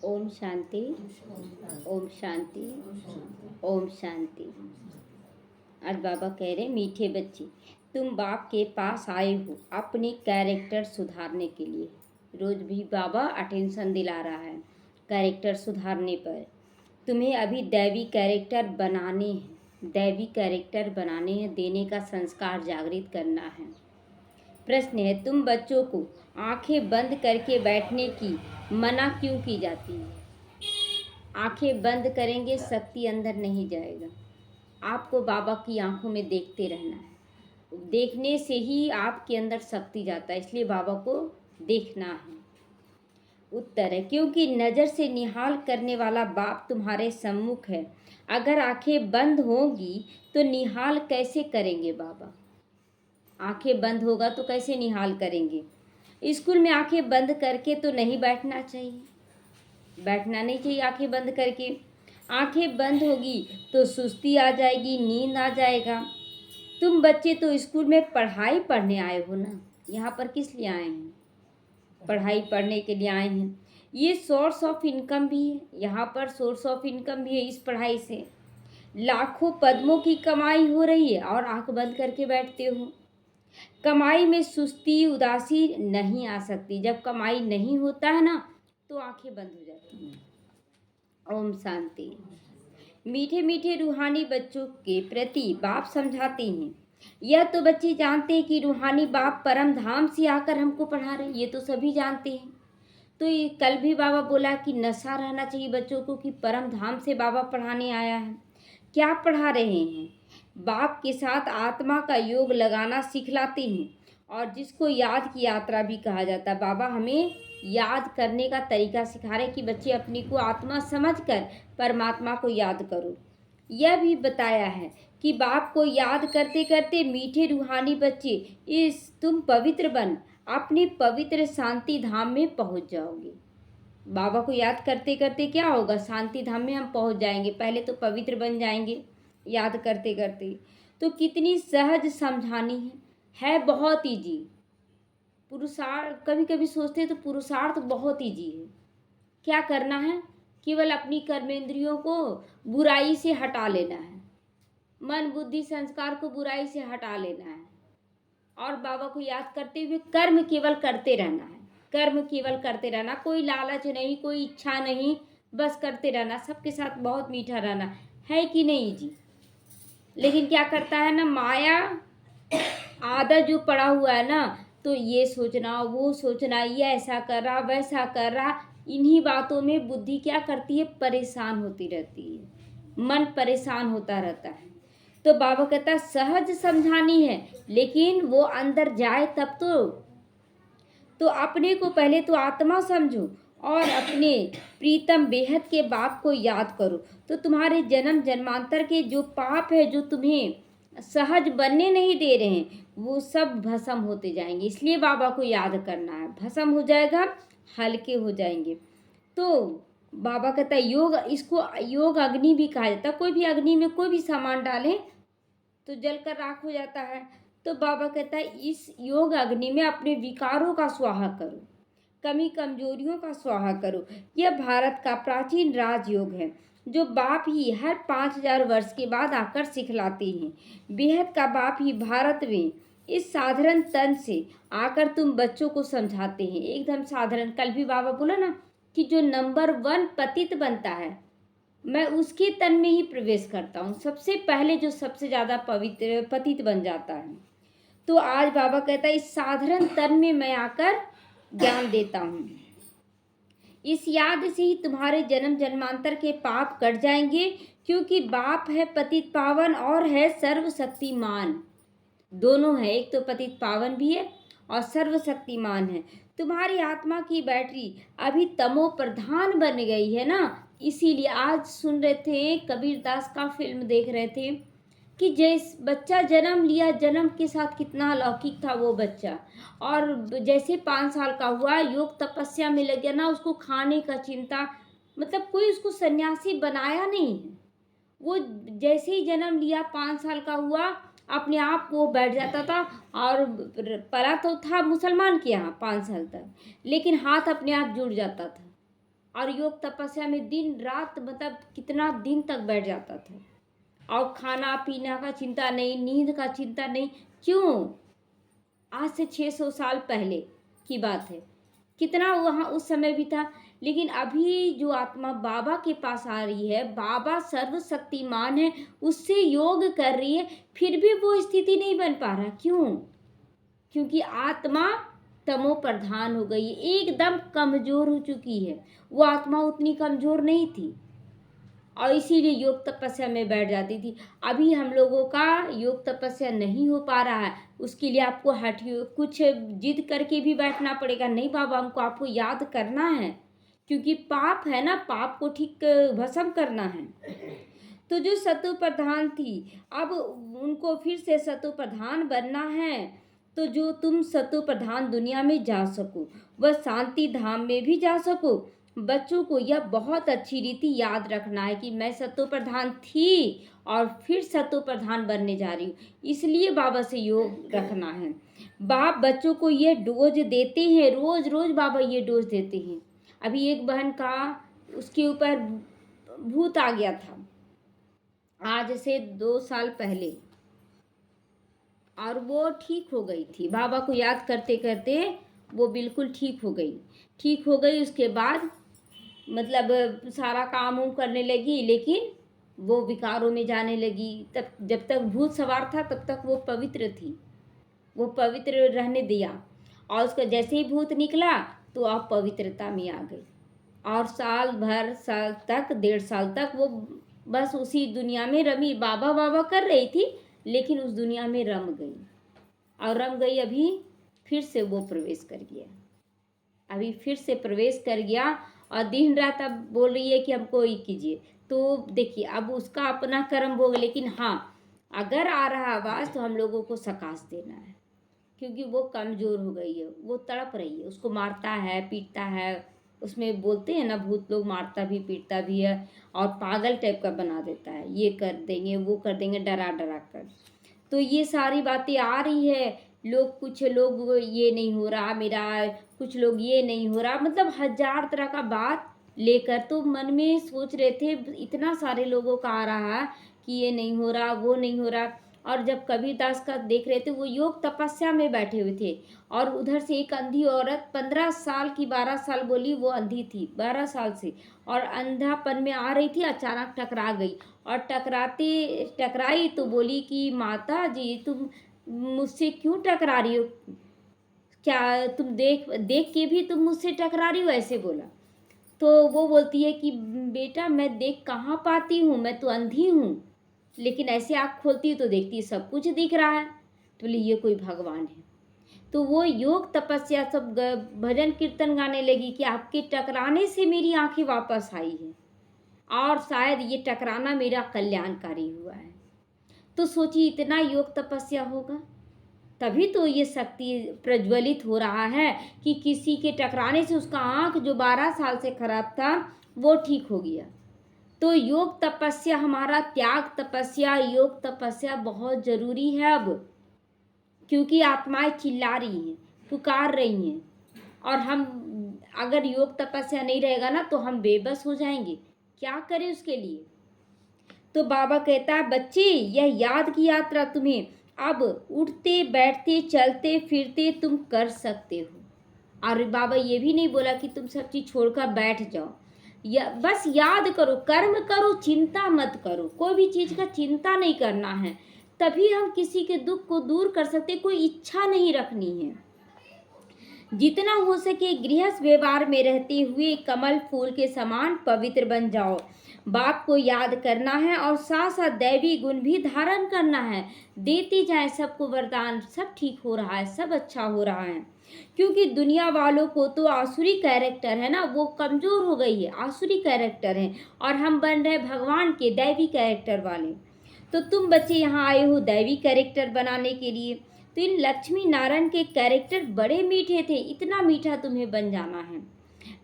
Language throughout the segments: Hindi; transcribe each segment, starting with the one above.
ओम शांति। ओम शांति। ओम शांति। और बाबा कह रहे, मीठे बच्चे, तुम बाप के पास आए हो अपनी कैरेक्टर सुधारने के लिए। रोज भी बाबा अटेंशन दिला रहा है कैरेक्टर सुधारने पर। तुम्हें अभी दैवी कैरेक्टर बनाने हैं, दैवी कैरेक्टर बनाने हैं, देने का संस्कार जागृत करना है। प्रश्न है, तुम बच्चों को आंखें बंद करके बैठने की मना क्यों की जाती है? आंखें बंद करेंगे शक्ति अंदर नहीं जाएगा। आपको बाबा की आंखों में देखते रहना है। देखने से ही आपके अंदर शक्ति जाता है, इसलिए बाबा को देखना है। उत्तर है, क्योंकि नज़र से निहाल करने वाला बाप तुम्हारे सम्मुख है। अगर आंखें बंद होंगी तो निहाल कैसे करेंगे बाबा? आंखें बंद होगा तो कैसे निहाल करेंगे? स्कूल में आंखें बंद करके तो नहीं बैठना चाहिए, बैठना नहीं चाहिए आंखें बंद करके। आंखें बंद होगी तो सुस्ती आ जाएगी, नींद आ जाएगा। तुम बच्चे तो स्कूल में पढ़ाई पढ़ने आए हो ना, यहाँ पर किस लिए आए हैं? पढ़ाई पढ़ने के लिए आए हैं। ये सोर्स ऑफ इनकम भी है, यहाँ पर सोर्स ऑफ इनकम भी है। इस पढ़ाई से लाखों पद्मों की कमाई हो रही है और आंख बंद करके बैठते हो। कमाई में सुस्ती, उदासी नहीं आ सकती। जब कमाई नहीं होता है ना तो आंखें बंद हो जाती हैं। ओम शांति। मीठे मीठे रूहानी बच्चों के प्रति बाप समझाते हैं। यह तो बच्चे जानते हैं कि रूहानी बाप परम धाम से आकर हमको पढ़ा रहे हैं, ये तो सभी जानते हैं। तो ये कल भी बाबा बोला कि नशा रहना चाहिए बच्चों को कि परम धाम से बाबा पढ़ाने आया है। क्या पढ़ा रहे हैं? बाप के साथ आत्मा का योग लगाना सिखलाते हैं, और जिसको याद की यात्रा भी कहा जाता है। बाबा हमें याद करने का तरीका सिखा रहे कि बच्चे अपनी को आत्मा समझकर परमात्मा को याद करो। यह भी बताया है कि बाप को याद करते करते मीठे रूहानी बच्चे तुम पवित्र बन अपने पवित्र शांति धाम में पहुंच जाओगे। बाबा को याद करते करते क्या होगा? शांति धाम में हम पहुंच जाएंगे। पहले तो पवित्र बन जाएंगे याद करते करते। तो कितनी सहज समझानी है बहुत ईजी। पुरुषार्थ कभी कभी सोचते हैं तो पुरुषार्थ बहुत ईजी है। क्या करना है? केवल अपनी कर्मेंद्रियों को बुराई से हटा लेना है, मन बुद्धि संस्कार को बुराई से हटा लेना है, और बाबा को याद करते हुए कर्म केवल करते रहना है। कर्म केवल करते रहना, कोई लालच नहीं, कोई इच्छा नहीं, बस करते रहना। सबके साथ बहुत मीठा रहना है कि नहीं जी? लेकिन क्या करता है ना, माया आदत जो पड़ा हुआ है ना, तो ये सोचना वो सोचना, ये ऐसा कर रहा वैसा कर रहा, इन्हीं बातों में बुद्धि क्या करती है? परेशान होती रहती है, मन परेशान होता रहता है। तो बाबा कहता है सहज समझानी है, लेकिन वो अंदर जाए तब तो अपने को पहले तो आत्मा समझो और अपने प्रीतम बेहद के बाप को याद करो। तो तुम्हारे जन्म जन्मांतर के जो पाप है, जो तुम्हें सहज बनने नहीं दे रहे हैं, वो सब भस्म होते जाएंगे। इसलिए बाबा को याद करना है, भस्म हो जाएगा, हल्के हो जाएंगे। तो बाबा कहता है योग, इसको योग अग्नि भी कहा जाता है। कोई भी अग्नि में कोई भी सामान डालें तो जलकर राख हो जाता है। तो बाबा कहता है इस योग अग्नि में अपने विकारों का स्वाहा करो, कमी कमजोरियों का स्वाहा करो। यह भारत का प्राचीन राजयोग है जो बाप ही हर 5000 वर्ष के बाद आकर सिखलाते हैं। बेहद का बाप ही भारत में इस साधारण तन से आकर तुम बच्चों को समझाते हैं, एकदम साधारण। कल भी बाबा बोला ना कि जो नंबर 1 पतित बनता है, मैं उसके तन में ही प्रवेश करता हूँ। सबसे पहले जो सबसे ज़्यादा पवित्र पतित बन जाता है। तो आज बाबा कहता है इस साधारण तन में मैं आकर ज्ञान देता हूँ। इस याद से ही तुम्हारे जन्म जन्मांतर के पाप कट जाएंगे, क्योंकि बाप है पतित पावन और है सर्वशक्तिमान। दोनों है, एक तो पतित पावन भी है और सर्वशक्तिमान है। तुम्हारी आत्मा की बैटरी अभी तमो प्रधान बन गई है ना, इसीलिए आज सुन रहे थे कबीर दास का फिल्म देख रहे थे कि जैसे बच्चा जन्म लिया, जन्म के साथ कितना अलौकिक था वो बच्चा, और जैसे 5 साल का हुआ योग तपस्या में लग गया ना, उसको खाने का चिंता, मतलब कोई उसको सन्यासी बनाया नहीं है। वो जैसे ही जन्म लिया 5 साल का हुआ, अपने आप वो बैठ जाता था, और पला तो था मुसलमान के यहाँ 5 साल तक, लेकिन हाथ अपने आप जुड़ जाता था और योग तपस्या में दिन रात मतलब कितना दिन तक बैठ जाता था, और खाना पीना का चिंता नहीं, नींद का चिंता नहीं। क्यों? आज से 600 साल पहले की बात है, कितना वहाँ उस समय भी था। लेकिन अभी जो आत्मा बाबा के पास आ रही है, बाबा सर्वशक्तिमान है, उससे योग कर रही है, फिर भी वो स्थिति नहीं बन पा रहा। क्यों? क्योंकि आत्मा तमो प्रधान हो गई है, एकदम कमजोर हो चुकी है। वो आत्मा उतनी कमजोर नहीं थी, और इसीलिए योग तपस्या में बैठ जाती थी। अभी हम लोगों का योग तपस्या नहीं हो पा रहा है, उसके लिए आपको कुछ जिद करके भी बैठना पड़ेगा। नहीं बाबा, हमको आपको याद करना है, क्योंकि पाप है ना, पाप को ठीक भस्म करना है। तो जो सतो प्रधान थी, अब उनको फिर से सतो प्रधान बनना है। तो जो तुम सतो प्रधान दुनिया में जा सको, वह शांति धाम में भी जा सको। बच्चों को यह बहुत अच्छी रीति याद रखना है कि मैं सतो प्रधान थी और फिर सतो प्रधान बनने जा रही हूँ, इसलिए बाबा से योग रखना है। बाप बच्चों को यह डोज देते हैं, रोज रोज बाबा ये डोज देते हैं। अभी एक बहन का उसके ऊपर भूत आ गया था आज से 2 साल पहले, और वो ठीक हो गई थी। बाबा को याद करते करते वो बिल्कुल ठीक हो गई। ठीक हो गई, उसके बाद मतलब सारा काम उम करने लगी, लेकिन वो विकारों में जाने लगी। तब जब तक भूत सवार था तब तक वो पवित्र थी, वो पवित्र रहने दिया, और उसका जैसे ही भूत निकला तो आप पवित्रता में आ गई। और साल भर, साल तक, 1.5 साल तक वो बस उसी दुनिया में रमी, बाबा बाबा कर रही थी, लेकिन उस दुनिया में रम गई। और रम गई, अभी फिर से वो प्रवेश कर गया, अभी फिर से प्रवेश कर गया, और दिन रात अब बोल रही है कि हमको ये कीजिए। तो देखिए, अब उसका अपना कर्म भोग, लेकिन हाँ, अगर आ रहा आवाज़ तो हम लोगों को सकाश देना है, क्योंकि वो कमज़ोर हो गई है, वो तड़प रही है। उसको मारता है, पीटता है, उसमें बोलते हैं ना भूत लोग, मारता भी पीटता भी है, और पागल टाइप का बना देता है, ये कर देंगे वो कर देंगे, डरा डरा कर। तो ये सारी बातें आ रही है। कुछ लोग ये नहीं हो रहा मेरा, कुछ लोग ये नहीं हो रहा, मतलब 1000 तरह का बात लेकर तो मन में सोच रहे थे। इतना सारे लोगों का आ रहा कि ये नहीं हो रहा, वो नहीं हो रहा। और जब कबीरदास का देख रहे थे, वो योग तपस्या में बैठे हुए थे, और उधर से एक अंधी औरत 15 साल की, 12 साल बोली वो अंधी थी 12 साल से, और अंधापन में आ रही थी, अचानक टकरा गई। और टकराई तो बोली कि माता जी, तुम मुझसे क्यों टकरा रही हो? क्या तुम देख देख के भी तुम मुझसे टकरा रही हो? ऐसे बोला। तो वो बोलती है कि बेटा, मैं देख कहाँ पाती हूँ, मैं तो अंधी हूँ, लेकिन ऐसे आँख खोलती हूँ तो देखती है सब कुछ दिख रहा है। तो बोली ये कोई भगवान है। तो वो योग तपस्या सब भजन कीर्तन गाने लगी कि आपके टकराने से मेरी आंखें वापस आई है, और शायद ये टकराना मेरा कल्याणकारी हुआ है। तो सोचिए, इतना योग तपस्या होगा तभी तो ये शक्ति प्रज्वलित हो रहा है कि किसी के टकराने से उसका आँख जो 12 साल से खराब था वो ठीक हो गया। तो योग तपस्या, हमारा त्याग तपस्या, योग तपस्या बहुत ज़रूरी है अब, क्योंकि आत्माएं चिल्ला रही हैं, पुकार रही हैं, और हम अगर योग तपस्या नहीं रहेगा ना तो हम बेबस हो जाएंगे। क्या करें उसके लिए? तो बाबा कहता है, बच्चे, यह याद की यात्रा तुम्हें अब उठते बैठते चलते फिरते तुम कर सकते हो। और बाबा ये भी नहीं बोला कि तुम सब चीज़ छोड़कर बैठ जाओ, या बस याद करो, कर्म करो, चिंता मत करो, कोई भी चीज़ का चिंता नहीं करना है। तभी हम किसी के दुख को दूर कर सकते, कोई इच्छा नहीं रखनी है। जितना हो सके गृहस्थ व्यवहार में रहते हुए कमल फूल के समान पवित्र बन जाओ। बाप को याद करना है, और साथ साथ दैवी गुण भी धारण करना है। देते जाए सबको वरदान, सब ठीक हो रहा है, सब अच्छा हो रहा है। क्योंकि दुनिया वालों को तो आसुरी कैरेक्टर है ना, वो कमज़ोर हो गई है, आसुरी कैरेक्टर है, और हम बन रहे भगवान के दैवी कैरेक्टर वाले। तो तुम बच्चे यहाँ आए हो दैवी कैरेक्टर बनाने के लिए। तो इन लक्ष्मी नारायण के कैरेक्टर बड़े मीठे थे, इतना मीठा तुम्हें बन जाना है।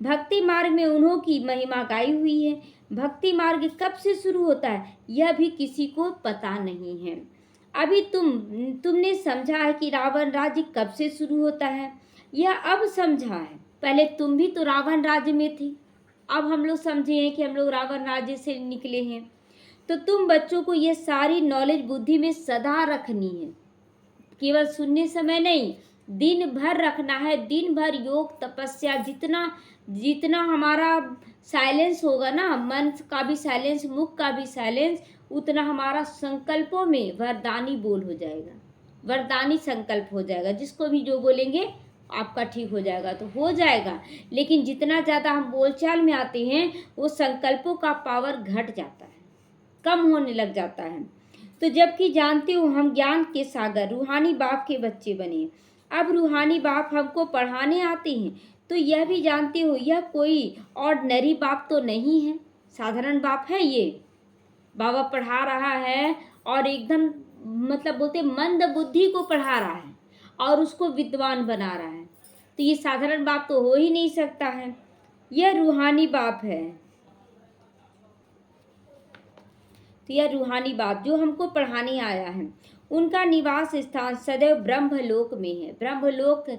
भक्ति मार्ग में उन्हों की महिमा गाई हुई है। भक्ति मार्ग कब से शुरू होता है यह भी किसी को पता नहीं है। अभी तुमने समझा है कि रावण राज्य कब से शुरू होता है, यह अब समझा है। पहले तुम भी तो रावण राज्य में थी, अब हम लोग समझे हैं कि हम लोग रावण राज्य से निकले हैं। तो तुम बच्चों को ये सारी नॉलेज बुद्धि में सदा रखनी है, केवल सुनने समय नहीं, दिन भर रखना है। दिन भर योग तपस्या, जितना जितना हमारा साइलेंस होगा ना, मन का भी साइलेंस, मुख का भी साइलेंस, उतना हमारा संकल्पों में वरदानी बोल हो जाएगा, वरदानी संकल्प हो जाएगा। जिसको भी जो बोलेंगे आपका ठीक हो जाएगा तो हो जाएगा। लेकिन जितना ज़्यादा हम बोलचाल में आते हैं वो संकल्पों का पावर घट जाता है, कम होने लग जाता है। तो जबकि जानते हो हम ज्ञान के सागर रूहानी बाप के बच्चे बने। अब रूहानी बाप हमको पढ़ाने आते हैं तो यह भी जानते हो यह कोई ऑर्डिनरी बाप तो नहीं है, साधारण बाप है। ये बाबा पढ़ा रहा है और एकदम मतलब बोलते मंद बुद्धि को पढ़ा रहा है और उसको विद्वान बना रहा है। तो ये साधारण बाप तो हो ही नहीं सकता है, यह रूहानी बाप है। तो यह रूहानी बाप जो हमको पढ़ाने आया है, उनका निवास स्थान सदैव ब्रह्मलोक में है। ब्रह्मलोक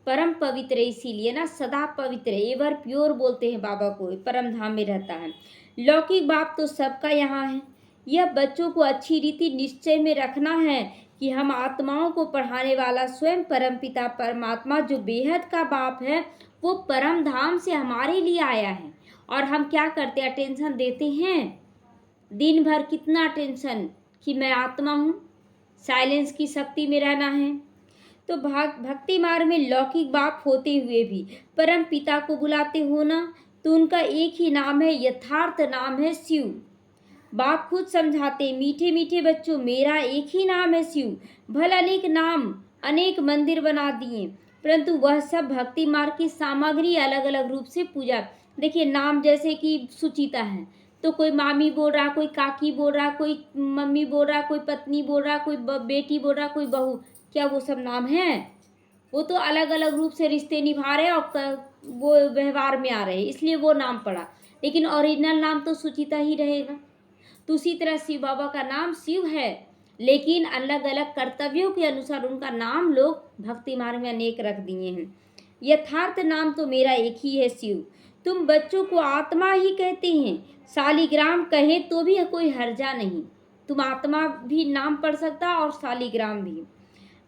परम पवित्र है, इसीलिए ना सदा पवित्र है, एवर प्योर बोलते हैं बाबा को, परम धाम में रहता है। लौकिक बाप तो सबका यहाँ है। यह बच्चों को अच्छी रीति निश्चय में रखना है कि हम आत्माओं को पढ़ाने वाला स्वयं परमपिता परमात्मा जो बेहद का बाप है, वो परम धाम से हमारे लिए आया है। और हम क्या करते हैं, अटेंशन देते हैं दिन भर, कितना टेंशन कि मैं आत्मा हूँ, साइलेंस की शक्ति में रहना है। तो भक्ति मार्ग में लौकिक बाप होते हुए भी परम पिता को बुलाते हो ना, तो उनका एक ही नाम है, यथार्थ नाम है शिव। बाप खुद समझाते, मीठे मीठे बच्चों मेरा एक ही नाम है शिव। भले अनेक नाम, अनेक मंदिर बना दिए, परंतु वह सब भक्ति मार्ग की सामग्री अलग अलग रूप से पूजा। देखिए नाम जैसे कि सुचिता है तो कोई मामी बोल रहा, कोई काकी बोल रहा, कोई मम्मी बोल रहा, कोई पत्नी बोल रहा, कोई बेटी बोल रहा, कोई बहू, क्या वो सब नाम हैं? वो तो अलग अलग रूप से रिश्ते निभा रहे और वो व्यवहार में आ रहे हैं, इसलिए वो नाम पड़ा। लेकिन ओरिजिनल नाम तो सुचिता ही रहेगा। तो उसी तरह शिव बाबा का नाम शिव है, लेकिन अलग अलग कर्तव्यों के अनुसार उनका नाम लोग भक्ति मार्ग में अनेक रख दिए हैं। यथार्थ नाम तो मेरा एक ही है शिव। तुम बच्चों को आत्मा ही कहते हैं, शालिग्राम कहे तो भी कोई हर्जा नहीं। तुम आत्मा भी नाम पढ़ सकता और शालिग्राम भी।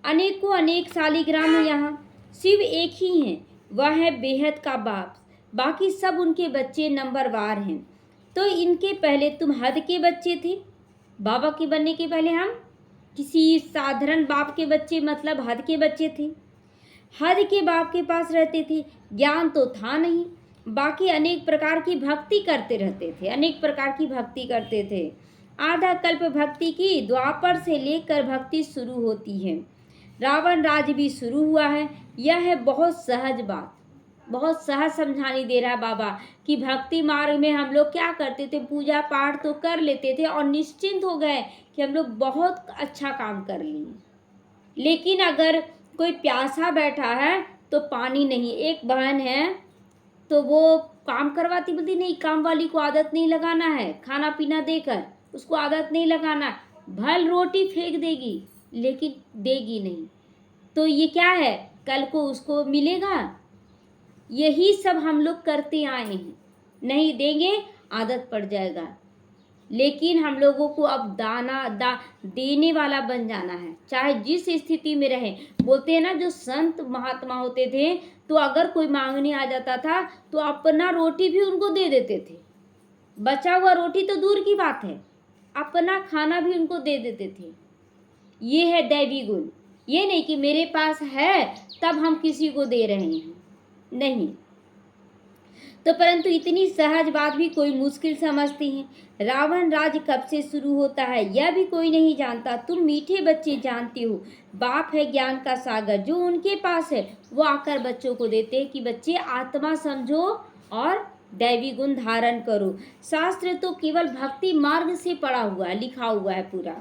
अनेकों अनेक शालिग्राम है यहाँ, शिव एक ही हैं, वह है बेहद का बाप, बाकी सब उनके बच्चे नंबरवार हैं। तो इनके पहले तुम हद के बच्चे थे, बाबा के बनने के पहले हम किसी साधारण बाप के बच्चे, मतलब हद के बच्चे थे। हद के बाप के पास रहते थे, ज्ञान तो था नहीं, बाकी अनेक प्रकार की भक्ति करते रहते थे, अनेक प्रकार की भक्ति करते थे। आधा कल्प भक्ति की द्वापर से लेकर भक्ति शुरू होती है, रावण राज भी शुरू हुआ है। यह है बहुत सहज बात, बहुत सहज समझानी दे रहा है बाबा कि भक्ति मार्ग में हम लोग क्या करते थे, पूजा पाठ तो कर लेते थे और निश्चिंत हो गए कि हम लोग बहुत अच्छा काम कर लिए। लेकिन अगर कोई प्यासा बैठा है तो पानी नहीं, एक बहन है तो वो काम करवाती, बोलती नहीं काम वाली को आदत नहीं लगाना है, खाना पीना देकर उसको आदत नहीं लगाना, भल रोटी फेंक देगी लेकिन देगी नहीं। तो ये क्या है, कल को उसको मिलेगा। यही सब हम लोग करते आए हैं, नहीं देंगे आदत पड़ जाएगा। लेकिन हम लोगों को अब देने वाला बन जाना है, चाहे जिस स्थिति में रहे। बोलते हैं ना जो संत महात्मा होते थे तो अगर कोई मांगने आ जाता था तो अपना रोटी भी उनको दे देते थे, बचा हुआ रोटी तो दूर की बात है, अपना खाना भी उनको दे देते थे। ये है दैवी गुण, ये नहीं कि मेरे पास है तब हम किसी को दे रहे हैं, नहीं। तो परंतु इतनी सहज बात भी कोई मुश्किल समझती हैं। रावण राज कब से शुरू होता है यह भी कोई नहीं जानता, तुम मीठे बच्चे जानते हो। बाप है ज्ञान का सागर, जो उनके पास है वो आकर बच्चों को देते हैं कि बच्चे आत्मा समझो और दैवी गुण धारण करो। शास्त्र तो केवल भक्ति मार्ग से पढ़ा हुआ है, लिखा हुआ है पूरा।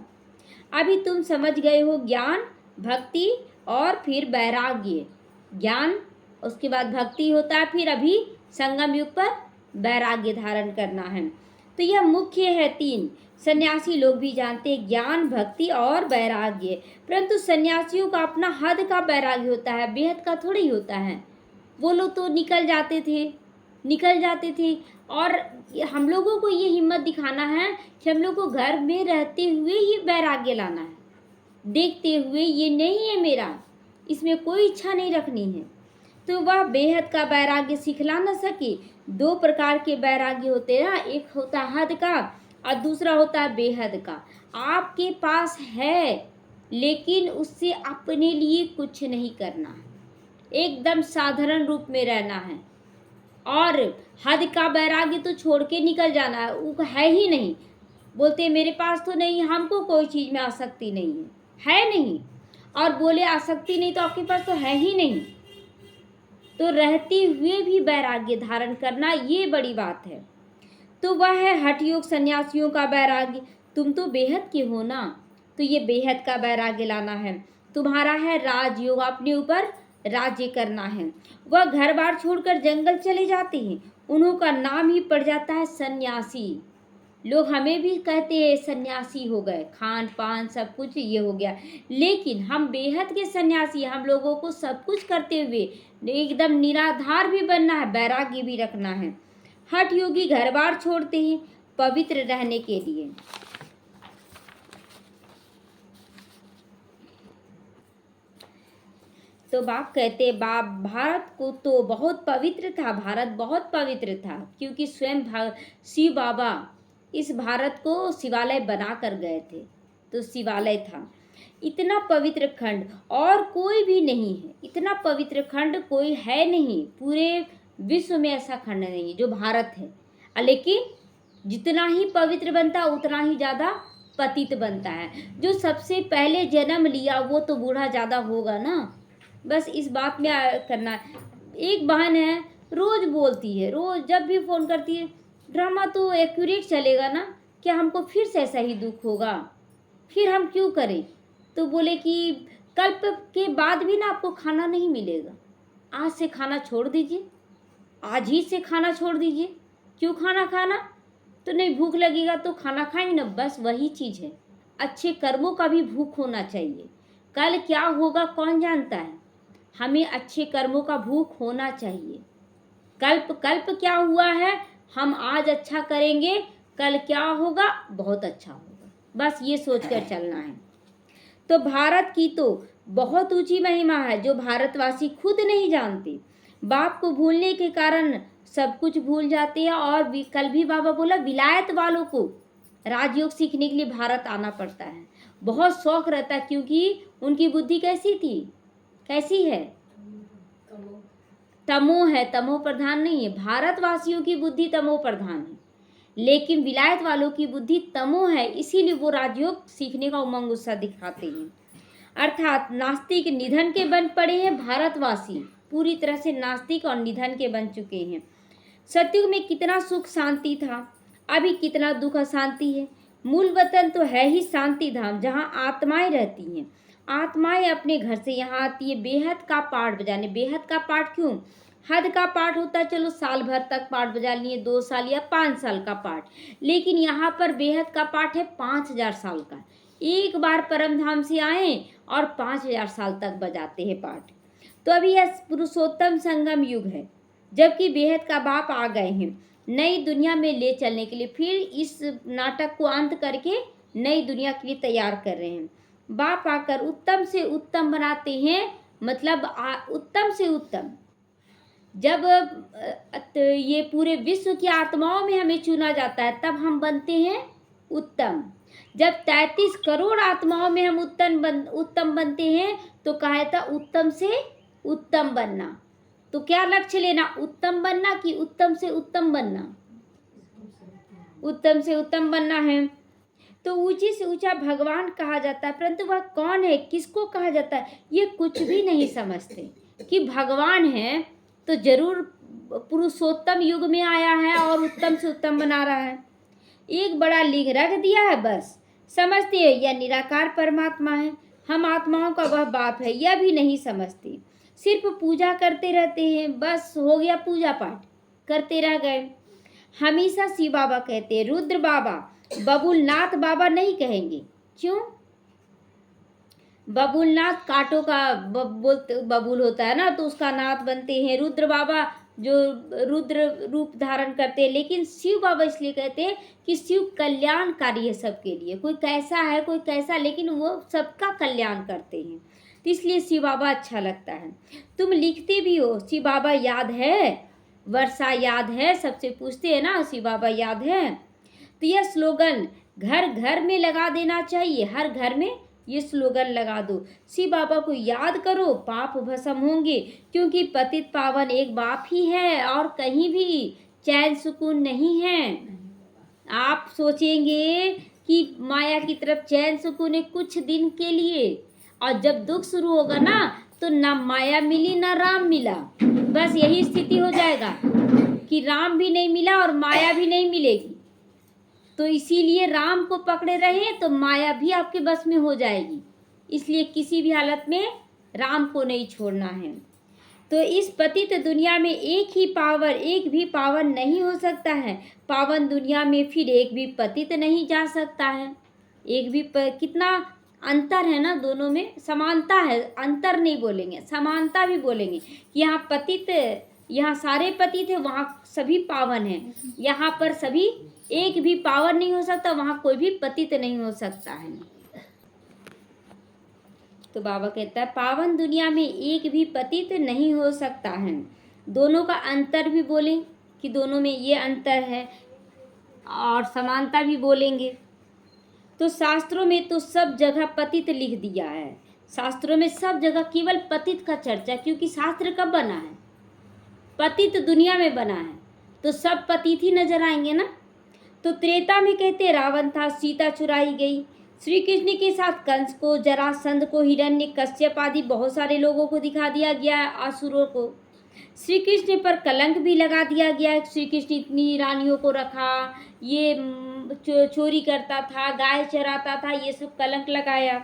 अभी तुम समझ गए हो ज्ञान, भक्ति और फिर वैराग्य। ज्ञान उसके बाद भक्ति होता है, फिर अभी संगम युग पर वैराग्य धारण करना है। तो यह मुख्य है तीन। सन्यासी लोग भी जानते हैं ज्ञान, भक्ति और वैराग्य, परंतु सन्यासियों का अपना हद का वैराग्य होता है, बेहद का थोड़ी होता है। वो लोग तो निकल जाते थे निकल जाते थे। और हम लोगों को ये हिम्मत दिखाना है कि हम लोग को घर में रहते हुए ही वैराग्य लाना है, देखते हुए ये नहीं है मेरा, इसमें कोई इच्छा नहीं रखनी है। तो वह बेहद का वैराग्य सिखला न सके। दो प्रकार के वैराग्य होते हैं ना, एक होता है हद का और दूसरा होता है बेहद का। आपके पास है लेकिन उससे अपने लिए कुछ नहीं करना है, एकदम साधारण रूप में रहना है। और हद का वैराग्य तो छोड़ के निकल जाना है, वो है ही नहीं। बोलते मेरे पास तो नहीं, हमको कोई चीज़ में आसक्ति नहीं है नहीं। और बोले आसक्ति नहीं तो आपके पास तो है ही नहीं। तो रहते हुए भी वैराग्य धारण करना ये बड़ी बात है। तो वह है हठ योग सन्यासियों का वैराग्य। तुम तो बेहद के हो ना, तो ये बेहद का वैराग्य लाना है। तुम्हारा है राजयोग, अपने ऊपर राज्य करना है। वह घर बार छोड़कर जंगल चले जाते हैं, उन्हों का नाम ही पड़ जाता है सन्यासी। लोग हमें भी कहते हैं सन्यासी हो गए, खान पान सब कुछ ये हो गया, लेकिन हम बेहद के सन्यासी। हम लोगों को सब कुछ करते हुए एकदम निराधार भी बनना है, वैराग्य भी रखना है। हठ योगी घर बार छोड़ते हैं पवित्र रहने के लिए। तो बाप कहते बाप भारत को तो बहुत पवित्र था, भारत बहुत पवित्र था, क्योंकि स्वयं शिव बाबा इस भारत को शिवालय बना कर गए थे। तो शिवालय था, इतना पवित्र खंड और कोई भी नहीं है, इतना पवित्र खंड कोई है नहीं, पूरे विश्व में ऐसा खंड नहीं है जो भारत है। लेकिन जितना ही पवित्र बनता उतना ही ज़्यादा पतित बनता है। जो सबसे पहले जन्म लिया वो तो बूढ़ा ज़्यादा होगा ना, बस इस बात में करना। एक बहन है, रोज़ बोलती है, रोज़ जब भी फ़ोन करती है, ड्रामा तो एक्यूरेट चलेगा ना, क्या हमको फिर से ऐसा ही दुख होगा, फिर हम क्यों करें। तो बोले कि कल्प के बाद भी ना आपको खाना नहीं मिलेगा, आज से खाना छोड़ दीजिए, आज ही से खाना छोड़ दीजिए। क्यों खाना खाना, तो नहीं भूख लगेगा तो खाना खाएंगे ना, बस वही चीज़ है। अच्छे कर्मों का भी भूख होना चाहिए, कल क्या होगा कौन जानता है, हमें अच्छे कर्मों का भूख होना चाहिए। कल्प कल्प क्या हुआ है, हम आज अच्छा करेंगे, कल क्या होगा बहुत अच्छा होगा, बस ये सोचकर चलना है। तो भारत की तो बहुत ऊंची महिमा है जो भारतवासी खुद नहीं जानते। बाप को भूलने के कारण सब कुछ भूल जाते हैं। और कल भी बाबा बोला विलायत वालों को राजयोग सीखने के लिए भारत आना पड़ता है, बहुत शौक रहता है, क्योंकि उनकी बुद्धि कैसी थी, कैसी है, तमो है, तमो प्रधान नहीं है। भारतवासियों की बुद्धि तमो प्रधान है, लेकिन विलायत वालों की बुद्धि तमो है, इसीलिए वो राजयोग सीखने का उमंग उत्साह दिखाते हैं। अर्थात नास्तिक निधन के बन पड़े हैं, भारतवासी पूरी तरह से नास्तिक और निधन के बन चुके हैं। सतयुग में कितना सुख शांति था, अभी कितना दुख अशांति है। मूल वतन तो है ही शांति धाम, जहाँ आत्माएं रहती हैं। आत्माएं अपने घर से यहाँ आती है बेहद का पाठ बजाने। बेहद का पाठ क्यों, हद का पाठ होता है चलो साल भर तक पाठ बजा लिए, 2 साल या 5 साल का पाठ, लेकिन यहाँ पर बेहद का पाठ है 5000 साल का। एक बार परम धाम से आए और 5000 साल तक बजाते हैं पाठ। तो अभी यह पुरुषोत्तम संगम युग है, जबकि बेहद का बाप आ गए हैं नई दुनिया में ले चलने के लिए। फिर इस नाटक को अंत करके नई दुनिया के लिए तैयार कर रहे हैं। बाप आकर उत्तम से उत्तम बनाते हैं, मतलब उत्तम से उत्तम। जब ये पूरे विश्व की आत्माओं में हमें चुना जाता है तब हम बनते हैं उत्तम। जब 33 करोड़ आत्माओं में हम उत्तम बनते हैं तो कहा था उत्तम से उत्तम बनना। तो क्या लक्ष्य लेना, उत्तम बनना कि उत्तम से उत्तम बनना, उत्तम से उत्तम बनना है। तो ऊंची से ऊंचा भगवान कहा जाता है, परंतु वह कौन है, किसको कहा जाता है, ये कुछ भी नहीं समझते कि भगवान है तो जरूर पुरुषोत्तम युग में आया है और उत्तम से उत्तम बना रहा है। एक बड़ा लिंग रख दिया है, बस समझते हैं यह निराकार परमात्मा है, हम आत्माओं का वह बाप है, यह भी नहीं समझते। सिर्फ पूजा करते रहते हैं, बस हो गया पूजा पाठ करते रह गए। हमेशा शिव बाबा कहते हैं, रुद्र बाबा, बबुलनाथ बाबा नहीं कहेंगे। क्यों, बबुलनाथ कांटों का बोलते बबुल होता है ना, तो उसका नाथ बनते हैं। रुद्र बाबा जो रुद्र रूप धारण करते हैं, लेकिन शिव बाबा इसलिए कहते हैं कि शिव कल्याणकारी है सबके लिए। कोई कैसा है, कोई कैसा, लेकिन वो सबका कल्याण करते हैं, तो इसलिए शिव बाबा अच्छा लगता है। तुम लिखते भी हो शिव बाबा याद है, वर्षा याद है, सबसे पूछते हैं ना शिव बाबा याद है। तो यह स्लोगन घर घर में लगा देना चाहिए, हर घर में ये स्लोगन लगा दो, शिव बाबा को याद करो पाप भस्म होंगे, क्योंकि पतित पावन एक बाप ही है और कहीं भी चैन सुकून नहीं है। आप सोचेंगे कि माया की तरफ चैन सुकून है कुछ दिन के लिए, और जब दुख शुरू होगा ना तो ना माया मिली ना राम मिला, बस यही स्थिति हो जाएगा कि राम भी नहीं मिला और माया भी नहीं मिलेगी। तो इसीलिए राम को पकड़े रहे तो माया भी आपके बस में हो जाएगी, इसलिए किसी भी हालत में राम को नहीं छोड़ना है। तो इस पतित दुनिया में एक भी पावन नहीं हो सकता है, पावन दुनिया में फिर एक भी पतित नहीं जा सकता है। एक भी कितना अंतर है ना, दोनों में समानता है, अंतर नहीं बोलेंगे, समानता भी बोलेंगे। यहाँ पतित, यहाँ सारे पतित है, वहाँ सभी पावन हैं। यहाँ पर सभी एक भी पावन नहीं हो सकता, वहाँ कोई भी पतित नहीं हो सकता है। तो बाबा कहता है पावन दुनिया में एक भी पतित नहीं हो सकता है। दोनों का अंतर भी बोलें कि दोनों में ये अंतर है, और समानता भी बोलेंगे। तो शास्त्रों में तो सब जगह पतित लिख दिया है, शास्त्रों में सब जगह केवल पतित का चर्चा, क्योंकि शास्त्र कब बना है, पतित दुनिया में बना है, तो सब पतित ही नजर आएंगे ना। तो त्रेता में कहते रावण था, सीता चुराई गई, श्री कृष्ण के साथ कंस को, जरासंध को, हिरण्य कश्यप आदि बहुत सारे लोगों को दिखा दिया गया, असुरों को। श्री कृष्ण पर कलंक भी लगा दिया गया, श्री कृष्ण इतनी रानियों को रखा, ये चोरी करता था, गाय चराता था, ये सब कलंक लगाया।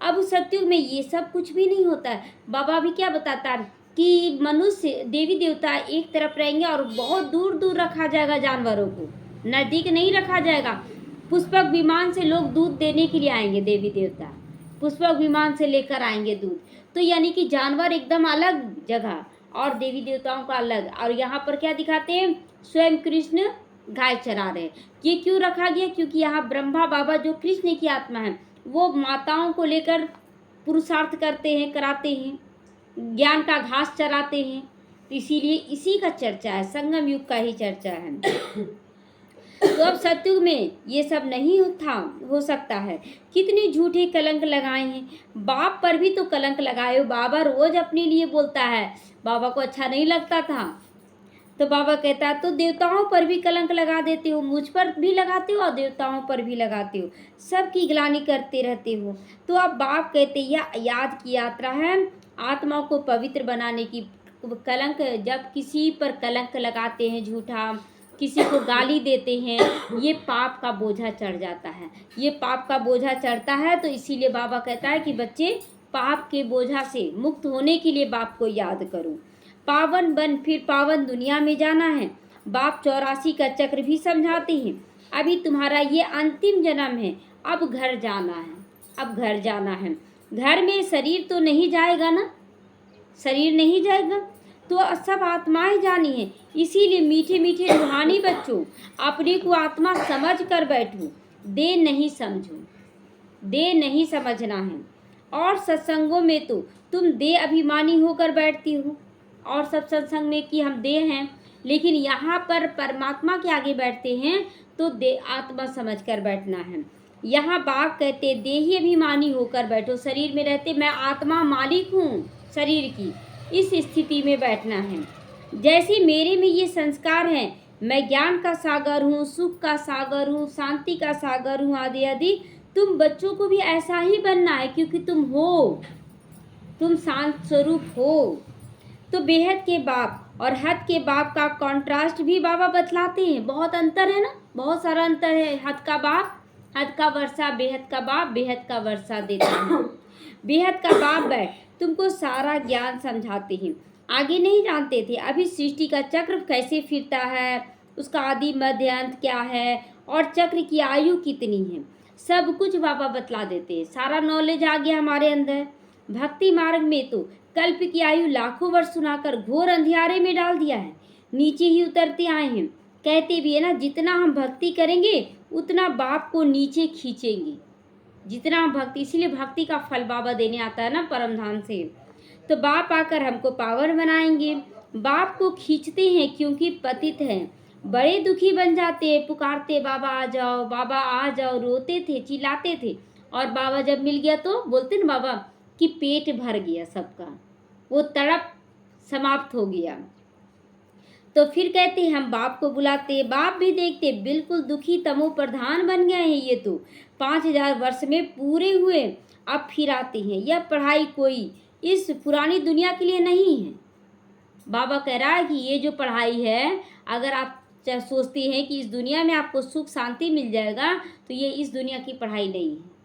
अब उस सतयुग में ये सब कुछ भी नहीं होता है। बाबा भी क्या बताता है कि मनुष्य देवी देवता एक तरफ रहेंगे और बहुत दूर दूर रखा जाएगा, जानवरों को नजदीक नहीं रखा जाएगा। पुष्पक विमान से लोग दूध देने के लिए आएंगे, देवी देवता पुष्पक विमान से लेकर आएंगे दूध। तो यानी कि जानवर एकदम अलग जगह और देवी देवताओं का अलग। और यहाँ पर क्या दिखाते हैं, स्वयं कृष्ण गाय चरा रहे। ये क्यों रखा गया, क्योंकि यहाँ ब्रह्मा बाबा जो कृष्ण की आत्मा है, वो माताओं को लेकर पुरुषार्थ करते हैं, कराते हैं, ज्ञान का घास चराते हैं। तो इसीलिए इसी का चर्चा है, संगम युग का ही चर्चा है। तो अब सतयुग में ये सब नहीं हो सकता है। कितने झूठे कलंक लगाए हैं, बाप पर भी तो कलंक लगाए हो। बाबा रोज अपने लिए बोलता है, बाबा को अच्छा नहीं लगता था तो बाबा कहता है तो देवताओं पर भी कलंक लगा देते हो, मुझ पर भी लगाते हो और देवताओं पर भी लगाते हो, सबकी ग्लानि करते रहते हो। तो अब बाप कहते यह याद की यात्रा है आत्मा को पवित्र बनाने की। कलंक, जब किसी पर कलंक लगाते हैं झूठा, किसी को गाली देते हैं, ये पाप का बोझा चढ़ जाता है, ये पाप का बोझा चढ़ता है। तो इसीलिए बाबा कहता है कि बच्चे पाप के बोझा से मुक्त होने के लिए बाप को याद करो। पावन बन फिर पावन दुनिया में जाना है। बाप 84 का चक्र भी समझाते हैं। अभी तुम्हारा ये अंतिम जन्म है, अब घर जाना है, अब घर जाना है। घर में शरीर तो नहीं जाएगा ना, शरीर नहीं जाएगा, तो सब आत्माएं जानी है। इसीलिए मीठे मीठे रूहानी बच्चों, अपने को आत्मा समझ कर बैठो, दे नहीं समझो, दे नहीं समझना है। और सत्संगों में तो तुम दे अभिमानी होकर बैठती हो, और सब सत्संग में कि हम दे हैं, लेकिन यहाँ पर परमात्मा के आगे बैठते हैं तो दे आत्मा समझ कर बैठना है। यहाँ बाप कहते देही अभिमानी होकर बैठो, शरीर में रहते मैं आत्मा मालिक हूँ शरीर की, इस स्थिति में बैठना है। जैसे मेरे में ये संस्कार हैं, मैं ज्ञान का सागर हूँ, सुख का सागर हूँ, शांति का सागर हूँ, आदि आदि, तुम बच्चों को भी ऐसा ही बनना है, क्योंकि तुम हो, तुम शांत स्वरूप हो। तो बेहद के बाप और हद के बाप का कॉन्ट्रास्ट भी बाबा बतलाते हैं। बहुत अंतर है ना, बहुत सारा अंतर है। हद का बाप हद का वर्षा, बेहद का बाप बेहद का वर्षा देता है। बेहद का बाप बैठ तुमको सारा ज्ञान समझाते हैं, आगे नहीं जानते थे। अभी सृष्टि का चक्र कैसे फिरता है, उसका आदि मध्य अंत क्या है, और चक्र की आयु कितनी है, सब कुछ बाबा बतला देते हैं। सारा नॉलेज आ गया हमारे अंदर। भक्ति मार्ग में तो कल्प की आयु लाखों वर्ष सुनाकर घोर अंधियारे में डाल दिया है। नीचे ही उतरते आए हैं। कहते भी है ना, जितना हम भक्ति करेंगे उतना बाप को नीचे खींचेंगे। जितना हम भक्ति, इसीलिए भक्ति का फल बाबा देने आता है ना परमधाम से। तो बाप आकर हमको पावन बनाएंगे। बाप को खींचते हैं क्योंकि पतित हैं, बड़े दुखी बन जाते, पुकारते बाबा आ जाओ, बाबा आ जाओ, रोते थे, चिल्लाते थे। और बाबा जब मिल गया तो बोलते ना बाबा कि पेट भर गया सबका, वो तड़प समाप्त हो गया। तो फिर कहते हैं हम बाप को बुलाते, बाप भी देखते, बिल्कुल दुखी तमो प्रधान बन गए हैं ये तो, 5000 वर्ष में पूरे हुए, अब फिर आते हैं। यह पढ़ाई कोई इस पुरानी दुनिया के लिए नहीं है। बाबा कह रहा है कि ये जो पढ़ाई है, अगर आप सोचते हैं कि इस दुनिया में आपको सुख शांति मिल जाएगा, तो ये इस दुनिया की पढ़ाई नहीं है।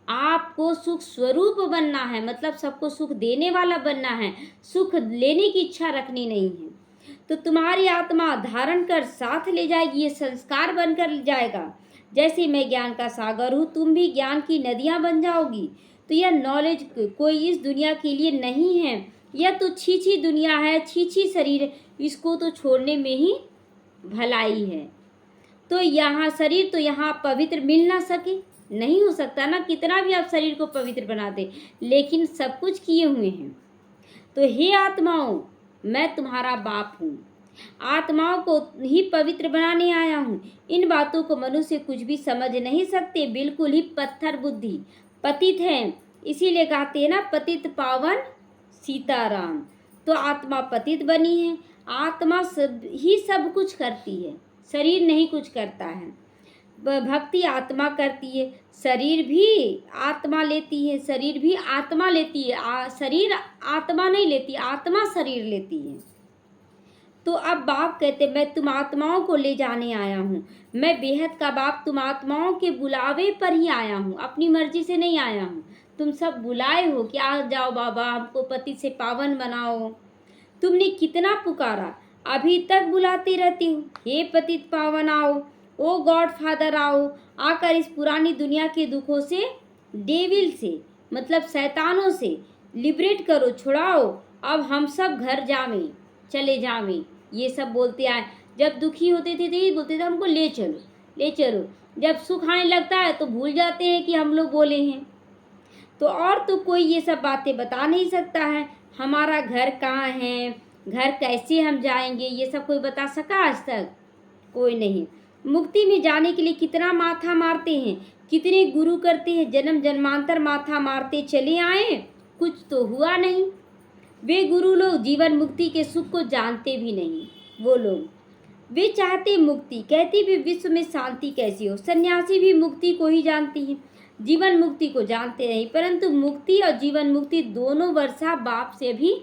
आपको सुख स्वरूप बनना है, मतलब सबको सुख देने वाला बनना है, सुख लेने की इच्छा रखनी नहीं है। तो तुम्हारी आत्मा धारण कर साथ ले जाएगी, ये संस्कार बनकर जाएगा। जैसे मैं ज्ञान का सागर हूँ, तुम भी ज्ञान की नदियाँ बन जाओगी। तो यह नॉलेज कोई इस दुनिया के लिए नहीं है, यह तो छीछी दुनिया है, छीछी शरीर, इसको तो छोड़ने में ही भलाई है। तो यहाँ शरीर, तो यहाँ पवित्र मिल ना सके, नहीं हो सकता ना, कितना भी आप शरीर को पवित्र बना दे, लेकिन सब कुछ किए हुए हैं। तो हे आत्माओं, मैं तुम्हारा बाप हूँ, आत्माओं को ही पवित्र बनाने आया हूँ। इन बातों को मनुष्य कुछ भी समझ नहीं सकते, बिल्कुल ही पत्थर बुद्धि, पतित हैं। इसीलिए कहते हैं ना, पतित पावन सीताराम। तो आत्मा पतित बनी है, आत्मा सब कुछ करती है, शरीर नहीं कुछ करता है। भक्ति आत्मा करती है, शरीर भी आत्मा लेती है, शरीर भी आत्मा लेती है, शरीर आत्मा नहीं लेती, आत्मा शरीर लेती है। तो अब बाप कहते, मैं तुम आत्माओं को ले जाने आया हूँ, मैं बेहद का बाप तुम आत्माओं के बुलावे पर ही आया हूँ, अपनी मर्जी से नहीं आया हूँ। तुम सब बुलाए हो कि आ जाओ बाबा, हमको पति से पावन बनाओ। तुमने कितना पुकारा, अभी तक बुलाते रहती हूँ, हे पतित पावन आओ, ओ गॉड फादर आओ, आकर इस पुरानी दुनिया के दुखों से, डेविल से मतलब शैतानों से लिबरेट करो, छुड़ाओ। अब हम सब घर जावें, चले जावें, ये सब बोलते आए। जब दुखी होते थे तो ये बोलते थे हमको ले चलो, ले चलो। जब सुख आने लगता है तो भूल जाते हैं कि हम लोग बोले हैं। तो और तो कोई ये सब बातें बता नहीं सकता है, हमारा घर कहाँ है, घर कैसे हम जाएंगे, ये सब कोई बता सका आज तक? कोई नहीं। मुक्ति में जाने के लिए कितना माथा मारते हैं, कितने गुरु करते हैं, जन्म जन्मांतर माथा मारते चले आए, कुछ तो हुआ नहीं। वे गुरु लोग जीवन मुक्ति के सुख को जानते भी नहीं। वो लोग वे चाहते मुक्ति, कहती भी विश्व में शांति कैसी हो। सन्यासी भी मुक्ति को ही जानती है, जीवन मुक्ति को जानते नहीं। परंतु मुक्ति और जीवन मुक्ति दोनों वर्षा बाप से भी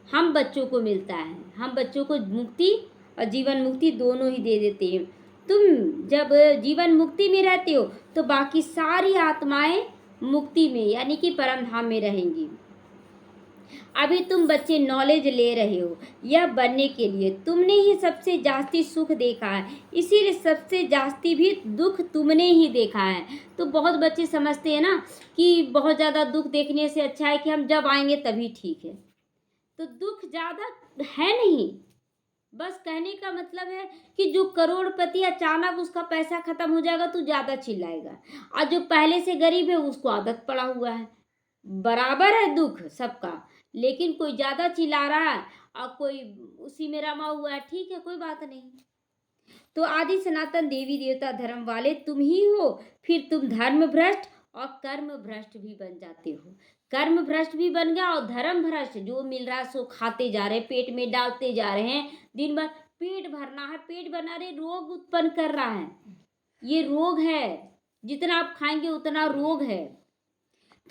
हम बच्चों को मिलता है। हम बच्चों को मुक्ति और जीवन मुक्ति दोनों ही दे देते हैं। तुम जब जीवन मुक्ति में रहते हो तो बाकी सारी आत्माएं मुक्ति में यानी कि परम धाम में रहेंगी। अभी तुम बच्चे नॉलेज ले रहे हो, यह बनने के लिए तुमने ही सबसे जास्ती सुख देखा है, इसीलिए सबसे जास्ती भी दुख तुमने ही देखा है। तो बहुत बच्चे समझते हैं ना कि बहुत ज़्यादा दुख देखने से अच्छा है कि हम जब आएंगे तभी ठीक है। तो दुख ज़्यादा है नहीं, बस कहने का मतलब है कि जो करोड़पति अचानक उसका पैसा खत्म हो जाएगा तो ज़्यादा चिल्लाएगा, और जो पहले से गरीब है उसको आदत पड़ा हुआ है। बराबर है दुख सबका, लेकिन कोई ज़्यादा चिल्ला रहा है और कोई उसी में रमा हुआ है, ठीक है, कोई बात नहीं। तो आदि सनातन देवी देवता धर्म वाले तुम ही हो, फिर तुम धर्म भ्रष्ट और कर्म भ्रष्ट भी बन जाते हो। कर्म भ्रष्ट भी बन गया और धर्म भ्रष्ट, जो मिल रहा है सो खाते जा रहे, पेट में डालते जा रहे हैं, दिन भर पेट भरना है, पेट बना रहे, रोग उत्पन्न कर रहा है। ये रोग है, जितना आप खाएंगे उतना रोग है।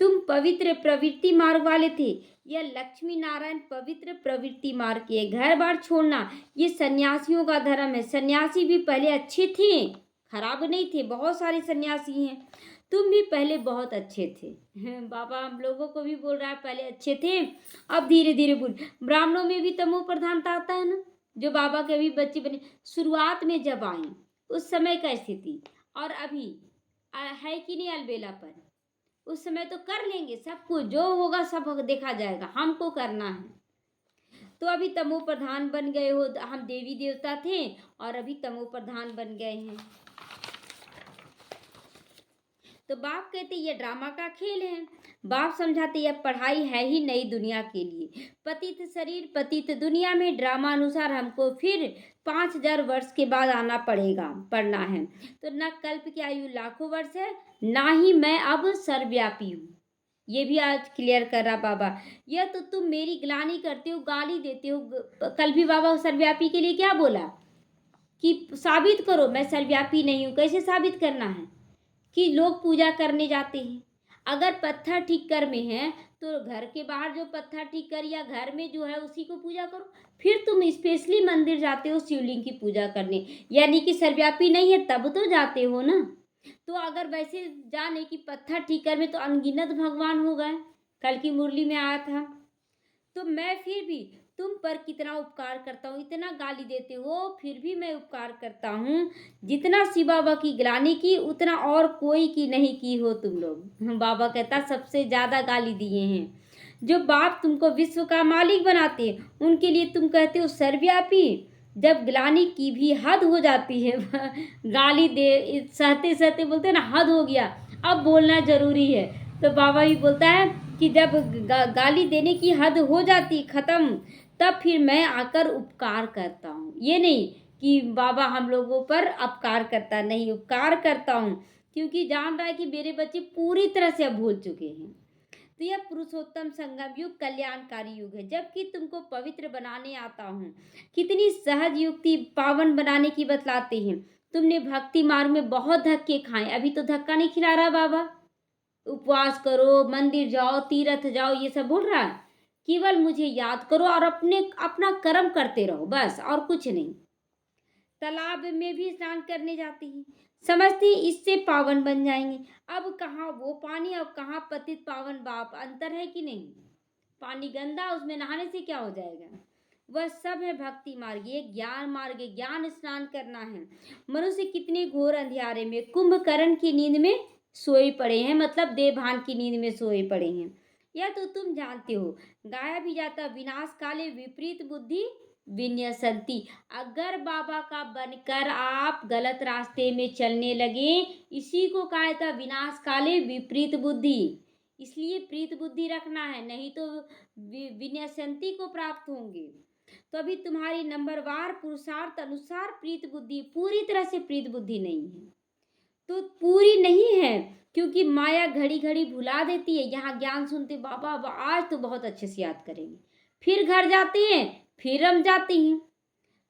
तुम पवित्र प्रवृत्ति मार्ग वाले थे, यह लक्ष्मी नारायण पवित्र प्रवृत्ति मार्ग के। घर बार छोड़ना ये सन्यासियों का धर्म है। सन्यासी भी पहले अच्छे थे, खराब नहीं थे, बहुत सारे सन्यासी हैं। तुम भी पहले बहुत अच्छे थे। बाबा हम लोगों को भी बोल रहा है पहले अच्छे थे, अब धीरे धीरे बुरे। ब्राह्मणों में भी तमो प्रधानता आता है ना, जो बाबा के भी बच्चे बने शुरुआत में जब आए उस समय का स्थिति और अभी है कि नहीं अलबेला पर, उस समय तो कर लेंगे सब कुछ, जो होगा सब देखा जाएगा, हमको करना है। तो अभी तमो प्रधान बन गए हो, हम देवी देवता थे और अभी तमो प्रधान बन गए हैं। तो बाप कहते ये ड्रामा का खेल है। बाप समझाते यह पढ़ाई है ही नई दुनिया के लिए। पतित शरीर पतित दुनिया में ड्रामा अनुसार हमको फिर 5000 वर्ष के बाद आना पड़ेगा, पढ़ना है। तो न कल्प की आयु लाखों वर्ष है, ना ही मैं अब सर्वव्यापी हूँ। ये भी आज क्लियर कर रहा बाबा। यह तो तुम मेरी ग्लानि करते हो, गाली देते हो। कल भी बाबा सर्वव्यापी के लिए क्या बोला कि साबित करो मैं सर्वव्यापी नहीं हूँ। कैसे साबित करना है कि लोग पूजा करने जाते हैं, अगर पत्थर ठीक कर में है तो घर के बाहर जो पत्थर ठीक कर या घर में जो है उसी को पूजा करो। फिर तुम स्पेशली मंदिर जाते हो शिवलिंग की पूजा करने, यानी कि सर्वव्यापी नहीं है तब तो जाते हो ना। तो अगर वैसे जाने कि पत्थर ठीक कर में तो अनगिनत भगवान हो गए, कल की मुरली में आया था। तो मैं फिर भी तुम पर कितना उपकार करता हूँ, इतना गाली देते हो फिर भी मैं उपकार करता हूँ। जितना शिव बाबा की ग्लानि की उतना और कोई की नहीं की हो तुम लोग। बाबा कहता सबसे ज़्यादा गाली दिए हैं। जो बाप तुमको विश्व का मालिक बनाते हैं उनके लिए तुम कहते हो सर्वव्यापी। जब ग्लानि की भी हद हो जाती है गाली दे सहते सहते बोलते हैं ना हद हो गया, अब बोलना जरूरी है। तो बाबा भी बोलता है कि जब गाली देने की हद हो जाती खत्म, तब फिर मैं आकर उपकार करता हूँ। ये नहीं कि बाबा हम लोगों पर अपकार करता, नहीं, उपकार करता हूँ, क्योंकि जान रहा है कि मेरे बच्चे पूरी तरह से अब भूल चुके हैं। तो यह पुरुषोत्तम संगम युग कल्याणकारी युग है, जबकि तुमको पवित्र बनाने आता हूँ। कितनी सहज युक्ति पावन बनाने की बतलाते हैं। तुमने भक्ति मार्ग में बहुत धक्के खाए, अभी तो धक्का नहीं खिला रहा बाबा। उपवास करो, मंदिर जाओ, तीर्थ जाओ, ये सब बोल रहा है। केवल मुझे याद करो और अपना कर्म करते रहो, बस और कुछ नहीं। तालाब में भी स्नान करने जाती है, समझती इससे पावन बन जाएंगे। अब कहाँ वो पानी और कहाँ पतित पावन बाप, अंतर है कि नहीं। पानी गंदा, उसमें नहाने से क्या हो जाएगा। वह सब है भक्ति मार्ग, ये ज्ञान मार्ग, ज्ञान स्नान करना है। मनुष्य कितने घोर अंधियारे में कुंभकर्ण की नींद में सोए पड़े हैं, मतलब देवभान की नींद में सोए पड़े हैं। यह तो तुम जानते हो। गाया भी जाता विनाश काले विपरीत बुद्धि विन्यसंती। अगर बाबा का बनकर आप गलत रास्ते में चलने लगे, इसी को कहा था विनाश काले विपरीत बुद्धि। इसलिए प्रीत बुद्धि रखना है, नहीं तो विन्यसंती को प्राप्त होंगे। तो अभी तुम्हारी नंबरवार पुरुषार्थ अनुसार प्रीत बुद्धि, पूरी तरह से प्रीत बुद्धि नहीं है, तो पूरी नहीं है, क्योंकि माया घड़ी घड़ी भुला देती है। यहाँ ज्ञान सुनते बाबा आज तो बहुत अच्छे से याद करेंगे, फिर घर जाते हैं फिर रम जाते हैं,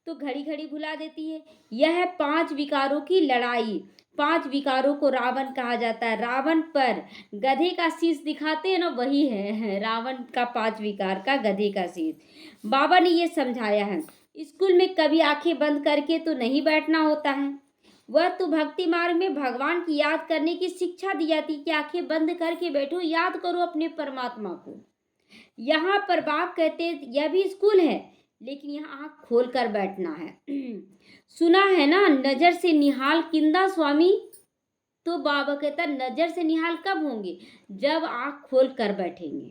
तो घड़ी घड़ी भुला देती है। यह है 5 विकारों की लड़ाई। 5 विकारों को रावण कहा जाता है। रावण पर गधे का शीश दिखाते हैं ना, वही है रावण का 5 विकार का गधे का शीश। बाबा ने ये समझाया है। स्कूल में कभी आंखें बंद करके तो नहीं बैठना होता है, वह तो भक्ति मार्ग में भगवान की याद करने की शिक्षा दी जाती कि आंखें बंद करके बैठो, याद करो अपने परमात्मा को। यहाँ पर बाप कहते यह भी स्कूल है, लेकिन यहाँ आँख खोल कर बैठना है। सुना है ना नजर से निहाल किंदा स्वामी, तो बाबा कहता नजर से निहाल कब होंगे, जब आँख खोल कर बैठेंगे।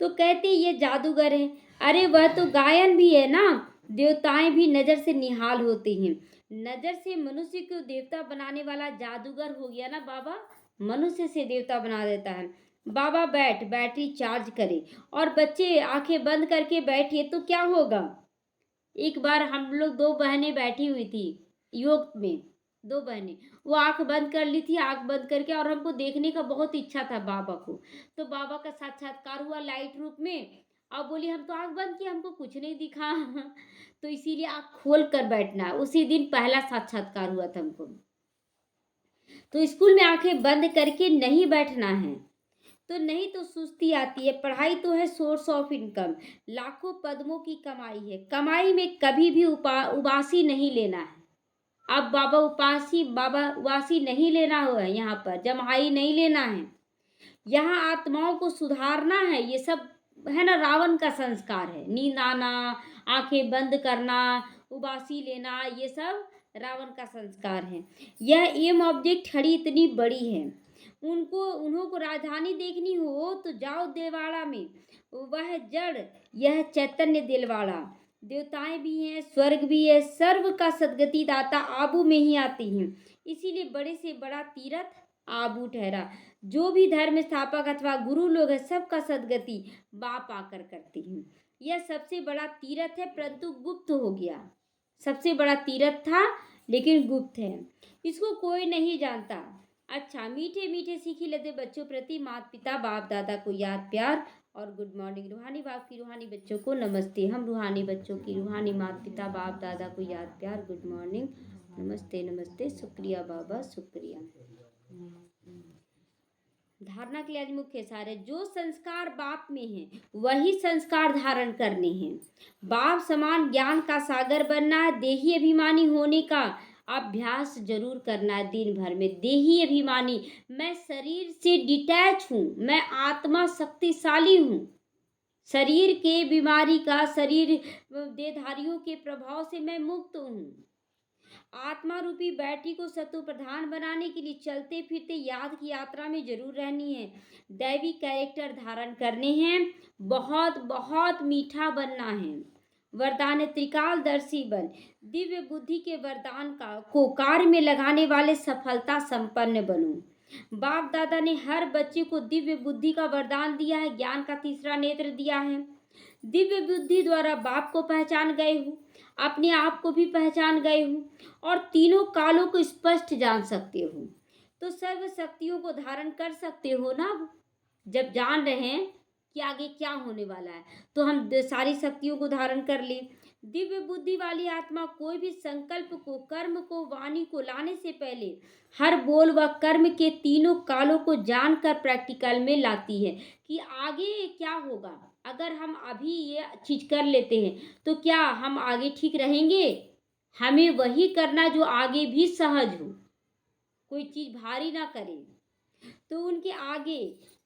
तो कहते ये जादूगर है, अरे वह तो गायन भी है ना, देवताएं भी नजर से निहाल होते हैं। नजर से मनुष्य को देवता बनाने वाला जादूगर हो गया ना बाबा, मनुष्य से देवता बना देता है। बाबा बैटरी चार्ज करे और बच्चे आंखें बंद करके बैठे तो क्या होगा। एक बार हम लोग 2 बहनें बैठी हुई थी योग में, 2 बहनें, वो आंख बंद कर ली थी, आंख बंद करके, और हमको देखने का बहुत इच्छा था बाबा को। तो बाबा का साक्षात्कार हुआ लाइट रूप में। अब बोली हम तो आंख बंद की, हमको कुछ नहीं दिखा तो इसीलिए आंख खोल कर बैठना। उसी दिन पहला साक्षात्कार हुआ था हमको। तो स्कूल में आंखें बंद करके नहीं बैठना है, तो नहीं तो सुस्ती आती है। पढ़ाई तो है सोर्स ऑफ इनकम, लाखों पद्मों की कमाई है। कमाई में कभी भी उबासी नहीं लेना है। अब बाबा उबासी नहीं लेना हो है, यहाँ पर जमाई नहीं लेना है। यहाँ आत्माओं को सुधारना है। ये सब है ना रावण का संस्कार है, नींद आना, आंखें बंद करना, उबासी लेना, ये सब रावण का संस्कार है। यह एम ऑब्जेक्ट छड़ी इतनी बड़ी है, उन्हों को राजधानी देखनी हो तो जाओ देवाड़ा में, वह जड़ यह चैतन्य दिलवाड़ा। देवताएं भी हैं, स्वर्ग भी है, सर्व का सदगति दाता आबू में ही आती हैं। इसीलिए बड़े से बड़ा तीर्थ आबू ठहरा। जो भी धर्म स्थापक अथवा गुरु लोग हैं, सबका सदगति बाप आकर करती हैं। यह सबसे बड़ा तीर्थ है, परंतु गुप्त हो गया। सबसे बड़ा तीर्थ था लेकिन गुप्त है, इसको कोई नहीं जानता। अच्छा, मीठे मीठे सीखी लेते बच्चों प्रति माता पिता बाप दादा को याद प्यार और गुड मॉर्निंग। रूहानी बाप की रूहानी बच्चों को नमस्ते। हम रूहानी बच्चों की रूहानी माता पिता बाप दादा को याद प्यार, गुड मॉर्निंग, नमस्ते नमस्ते, शुक्रिया बाबा शुक्रिया। धारणा के लिए आज मुख्य सार है, जो संस्कार बाप में है वही संस्कार धारण करने हैं। बाप समान ज्ञान का सागर बनना है। देही अभिमानी होने का अभ्यास जरूर करना है दिन भर में। देही अभिमानी, मैं शरीर से डिटैच हूँ, मैं आत्मा शक्तिशाली हूँ। शरीर के बीमारी का, शरीर देहधारियों के प्रभाव से मैं मुक्त हूँ। आत्मा रूपी बैटरी को शत्रु प्रधान बनाने के लिए चलते फिरते याद की यात्रा में जरूर रहनी है। दैवी कैरेक्टर धारण करने हैं, बहुत बहुत मीठा बनना है। वरदान त्रिकालदर्शी बन, दिव्य बुद्धि के वरदान को कार्य में लगाने वाले सफलता संपन्न बनो। बाप दादा ने हर बच्चे को दिव्य बुद्धि का वरदान दिया है, ज्ञान का तीसरा नेत्र दिया है। दिव्य बुद्धि द्वारा बाप को पहचान गए हो, अपने आप को भी पहचान गए हो और तीनों कालों को स्पष्ट जान सकते हो, तो सर्व शक्तियों को धारण कर सकते हो ना। जब जान रहे हैं कि आगे क्या होने वाला है, तो हम सारी शक्तियों को धारण कर ले। दिव्य बुद्धि वाली आत्मा कोई भी संकल्प को, कर्म को, वाणी को लाने से पहले हर बोल व कर्म के तीनों कालों को जानकर प्रैक्टिकल में लाती है कि आगे क्या होगा। अगर हम अभी ये चीज कर लेते हैं तो क्या हम आगे ठीक रहेंगे? हमें वही करना जो आगे भी सहज हो, कोई चीज भारी ना करे। तो उनके आगे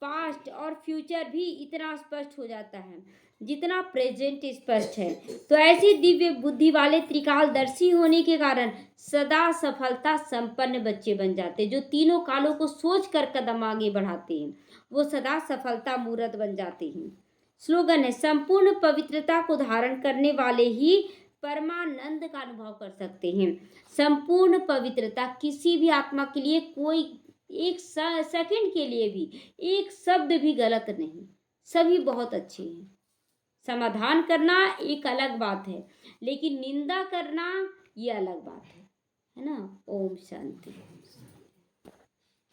पास्ट और फ्यूचर भी इतना स्पष्ट हो जाता है जितना प्रेजेंट स्पष्ट है। तो ऐसी दिव्य बुद्धि वाले त्रिकालदर्शी होने के कारण सदा सफलता संपन्न बच्चे बन जाते हैं। जो तीनों कालों को सोच कर कदम आगे बढ़ाते हैं वो सदा सफलता मूर्त बन जाते हैं। स्लोगन है, संपूर्ण पवित्रता को धारण करने वाले ही परमानंद का अनुभव कर सकते हैं। संपूर्ण पवित्रता किसी भी आत्मा के लिए कोई एक सेकंड के लिए भी एक शब्द भी गलत नहीं, सभी बहुत अच्छे हैं। समाधान करना एक अलग बात है, लेकिन निंदा करना ये अलग बात है ना। ओम शांति।